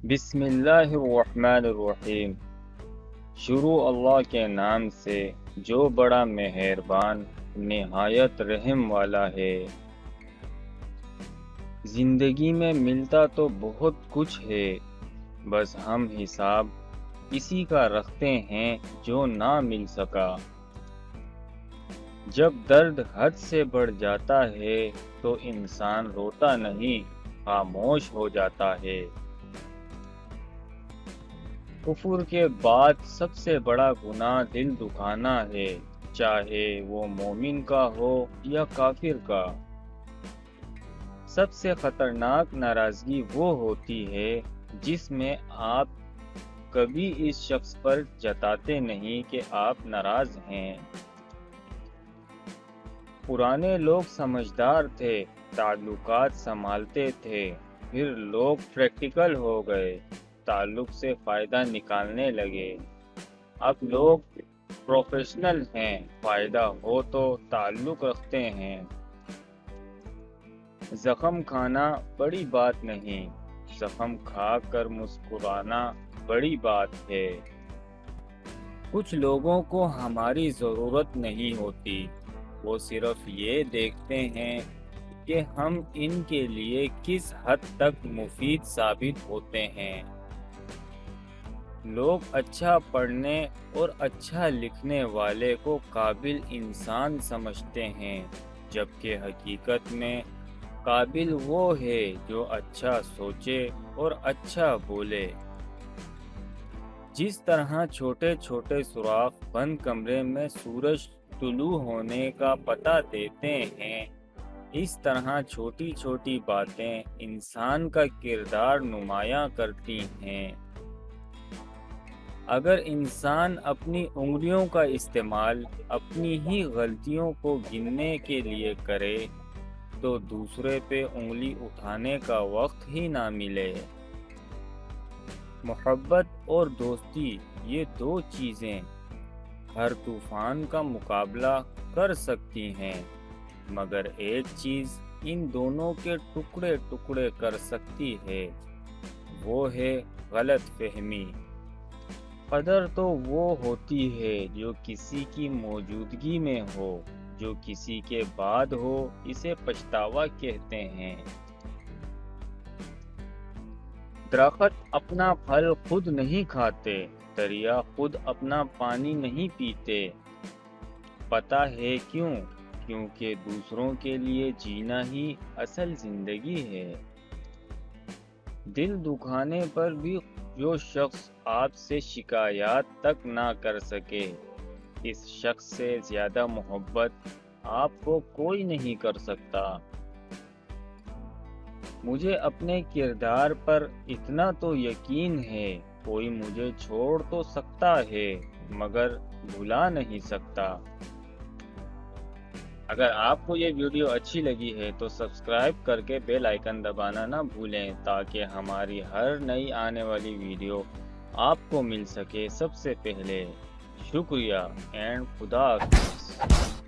بسم اللہ الرحمن الرحیم۔ شروع اللہ کے نام سے جو بڑا مہربان نہایت رحم والا ہے۔ زندگی میں ملتا تو بہت کچھ ہے، بس ہم حساب اسی کا رکھتے ہیں جو نہ مل سکا۔ جب درد حد سے بڑھ جاتا ہے تو انسان روتا نہیں، خاموش ہو جاتا ہے۔ کفر کے بعد سب سے بڑا گناہ دل دکھانا ہے، چاہے وہ مومن کا ہو یا کافر کا۔ سب سے خطرناک ناراضگی وہ ہوتی ہے جس میں آپ کبھی اس شخص پر جتاتے نہیں کہ آپ ناراض ہیں۔ پرانے لوگ سمجھدار تھے، تعلقات سنبھالتے تھے، پھر لوگ پریکٹیکل ہو گئے، تعلق سے فائدہ نکالنے لگے۔ اب لوگ پروفیشنل ہیں، فائدہ ہو تو تعلق رکھتے ہیں۔ زخم کھانا بڑی بات نہیں، زخم کھا کر مسکرانا بڑی بات ہے۔ کچھ لوگوں کو ہماری ضرورت نہیں ہوتی، وہ صرف یہ دیکھتے ہیں کہ ہم ان کے لیے کس حد تک مفید ثابت ہوتے ہیں۔ لوگ اچھا پڑھنے اور اچھا لکھنے والے کو قابل انسان سمجھتے ہیں، جبکہ حقیقت میں قابل وہ ہے جو اچھا سوچے اور اچھا بولے۔ جس طرح چھوٹے چھوٹے سوراخ بند کمرے میں سورج طلوع ہونے کا پتہ دیتے ہیں، اس طرح چھوٹی چھوٹی باتیں انسان کا کردار نمایاں کرتی ہیں۔ اگر انسان اپنی انگلیوں کا استعمال اپنی ہی غلطیوں کو گننے کے لیے کرے تو دوسرے پہ انگلی اٹھانے کا وقت ہی نہ ملے۔ محبت اور دوستی، یہ دو چیزیں ہر طوفان کا مقابلہ کر سکتی ہیں، مگر ایک چیز ان دونوں کے ٹکڑے ٹکڑے کر سکتی ہے، وہ ہے غلط فہمی۔ قدر تو وہ ہوتی ہے جو کسی کی موجودگی میں ہو، جو کسی کے بعد ہو اسے پچھتاوا کہتے ہیں۔ درخت اپنا پھل خود نہیں کھاتے، دریا خود اپنا پانی نہیں پیتے۔ پتہ ہے کیوں؟ کیونکہ دوسروں کے لیے جینا ہی اصل زندگی ہے۔ دل دکھانے پر بھی جو شخص آپ سے شکایات تک نہ کر سکے، اس شخص سے زیادہ محبت آپ کو کوئی نہیں کر سکتا۔ مجھے اپنے کردار پر اتنا تو یقین ہے، کوئی مجھے چھوڑ تو سکتا ہے مگر بھلا نہیں سکتا۔ اگر آپ کو یہ ویڈیو اچھی لگی ہے تو سبسکرائب کر کے بیل آئیکن دبانا نہ بھولیں تاکہ ہماری ہر نئی آنے والی ویڈیو آپ کو مل سکے سب سے پہلے۔ شکریہ اینڈ خدا حافظ۔